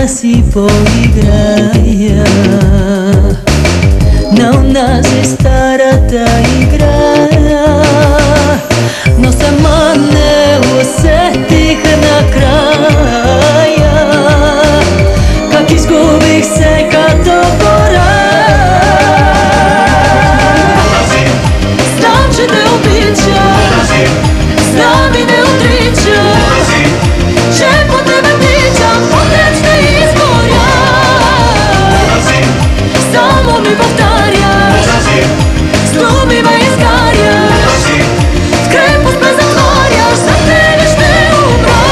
Si поиграя на онази старата игра, но сама не усетих накрая как изгубих се като гора. Знам, че те обичам, знам и не отричам, че по тебе тичам, потреб ще изгоря. Само ми повтаряш, с думи ме изгаряш, в крепост ме затваряш, за тебе ще умра.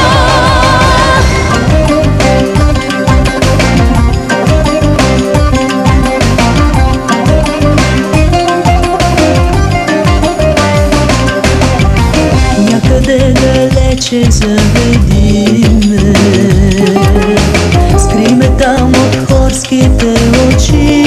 Някъде далече заведи ме, скри ме там от хорските очи.